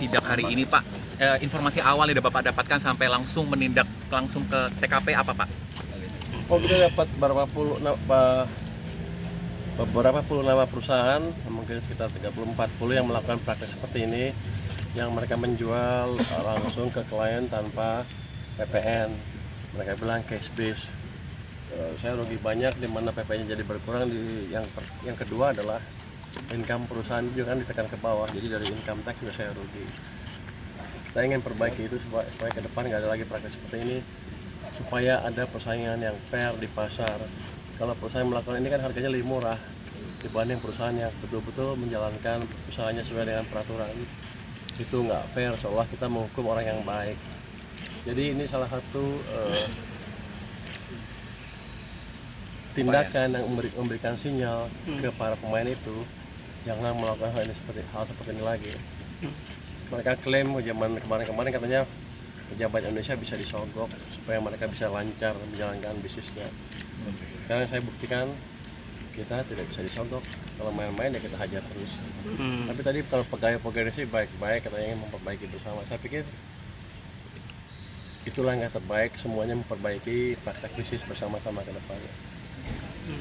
sidak hari ini Pak, informasi awal yang Bapak dapatkan sampai langsung menindak langsung ke TKP apa Pak? Oh, kita dapat beberapa puluh nama perusahaan, mungkin sekitar 30-40 yang melakukan praktek seperti ini, yang mereka menjual langsung ke klien tanpa PPN. Mereka bilang cash base. Saya rugi banyak di mana PPN-nya jadi berkurang. Yang kedua adalah income perusahaan juga kan ditekan ke bawah, jadi dari income tax juga saya rugi. Kita ingin perbaiki itu supaya ke depan nggak ada lagi praktek seperti ini, supaya ada persaingan yang fair di pasar. Kalau perusahaan melakukan ini kan harganya lebih murah dibanding perusahaan yang betul-betul menjalankan usahanya sesuai dengan peraturan. Itu nggak fair, seolah kita menghukum orang yang baik. Jadi ini salah satu tindakan yang memberikan sinyal ke para pemain itu, jangan melakukan hal seperti ini lagi. Mereka klaim zaman kemarin katanya pejabat Indonesia bisa disogok supaya mereka bisa lancar menjalankan bisnisnya. Sekarang saya buktikan kita tidak bisa disogok. Kalau main-main ya kita hajar terus. Tapi tadi kalau pegawai sih baik-baik, katanya ingin memperbaiki bersama. Saya pikir itulah yang terbaik, semuanya memperbaiki praktek bisnis bersama-sama ke depannya.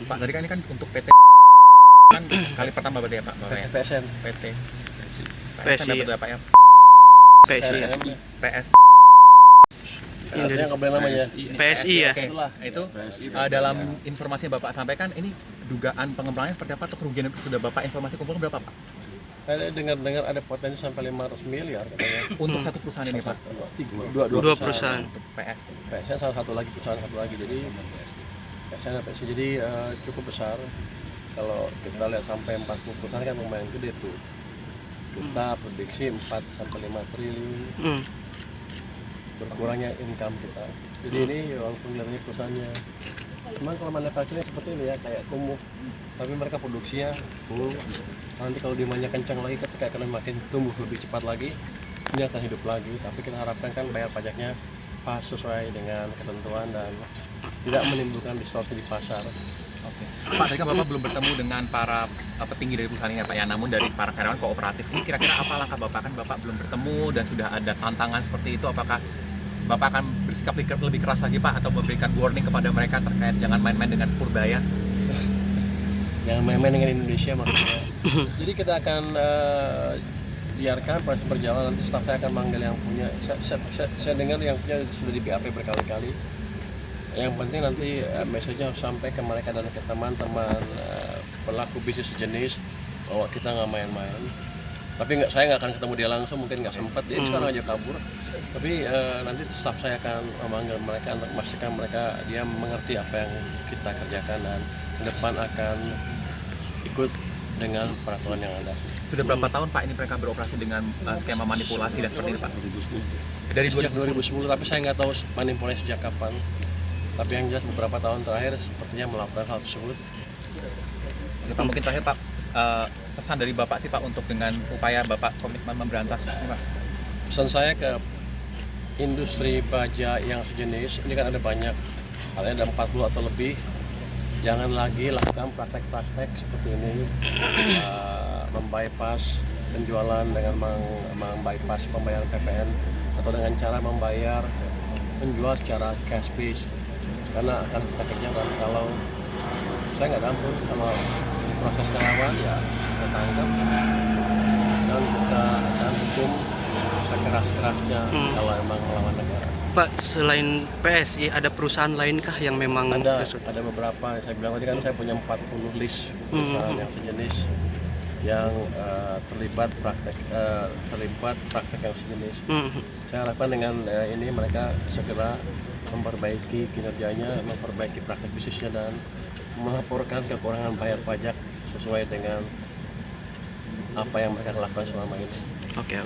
Pak, tadi kan ini kan untuk PT kan kali pertama berarti ya Pak? PSN. PT PSI. dapat berapa ya? PSI. PS. Yang kebetulan namanya PSI ya. Oke, Itulah. itu dalam informasi yang Bapak sampaikan ini dugaan pengembangannya seperti apa atau kerugian yang sudah Bapak informasi kumpulkan berapa Pak? Saya dengar ada potensi sampai 500 miliar katanya. Untuk satu perusahaan ini Pak? Dua perusahaan. Untuk PS. PSN salah satu lagi, perusahaan satu lagi. Jadi PSN dan PSI jadi cukup besar. Kalau kita lihat sampai 40 perusahaan kan lumayan gede tuh. Kita prediksi 4 sampai 5 triliun berkurangnya income kita. Jadi ini walaupun kelihatannya perusahaannya, memang kalau manufacturing seperti ini ya kayak kumuh, tapi mereka produksinya full. Nanti kalau demandnya kencang lagi, ketika ekonomi makin tumbuh lebih cepat lagi, ini akan hidup lagi. Tapi kita harapkan kan bayar pajaknya pas sesuai dengan ketentuan dan tidak menimbulkan distorsi di pasar. Oke. Pak, tadi kan Bapak belum bertemu dengan para petinggi dari perusahaan ini Pak ya, namun dari para karyawan kooperatif ini kira-kira apa langkah Bapak? Kan Bapak belum bertemu dan sudah ada tantangan seperti itu, apakah Bapak akan bersikap lebih keras lagi Pak atau memberikan warning kepada mereka terkait jangan main-main dengan Purbaya? Jangan main-main dengan Indonesia maksudnya. Jadi kita akan biarkan proses berjalan, nanti staf saya akan manggil yang punya. Saya dengar yang punya sudah di BAP berkali-kali. Yang penting nanti message-nya harus sampai ke mereka dan ke teman-teman pelaku bisnis sejenis bahwa kita nggak main-main. Tapi saya nggak akan ketemu dia langsung, mungkin nggak sempat, dia sekarang aja kabur. Tapi nanti staf saya akan memanggil mereka untuk memastikan dia mengerti apa yang kita kerjakan dan ke depan akan ikut dengan peraturan yang ada. Sudah berapa tahun Pak ini mereka beroperasi dengan skema manipulasi dan seperti ini Pak? Dari sejak 2010, tapi saya nggak tahu manipulasi sejak kapan. Tapi yang jelas beberapa tahun terakhir sepertinya melakukan hal tersebut. Oke, Pak, mungkin terakhir Pak, pesan dari Bapak sih Pak untuk dengan upaya Bapak komitmen memberantas ini Pak? Pesan saya ke industri baja yang sejenis, ini kan ada banyak, ada 40 atau lebih. Jangan lagi lakukan praktek-praktek seperti ini, membypass penjualan dengan membypass pembayaran PPN atau dengan cara membayar penjual secara cash base, karena akan kita kerjakan. Kalau saya nggak dampun, kalau di proses karyawan ya kita tangkap dan kita akan hukum sekeras-kerasnya kalau emang melawan negara. Pak, selain PSI ada perusahaan lainkah yang memang Ada beberapa, saya bilang tadi kan saya punya 40 list perusahaan yang sejenis yang terlibat praktek yang sejenis. Saya harapkan dengan ini mereka segera memperbaiki kinerjanya, memperbaiki praktek bisnisnya dan melaporkan kekurangan bayar pajak sesuai dengan apa yang mereka lakukan selama ini. Oke.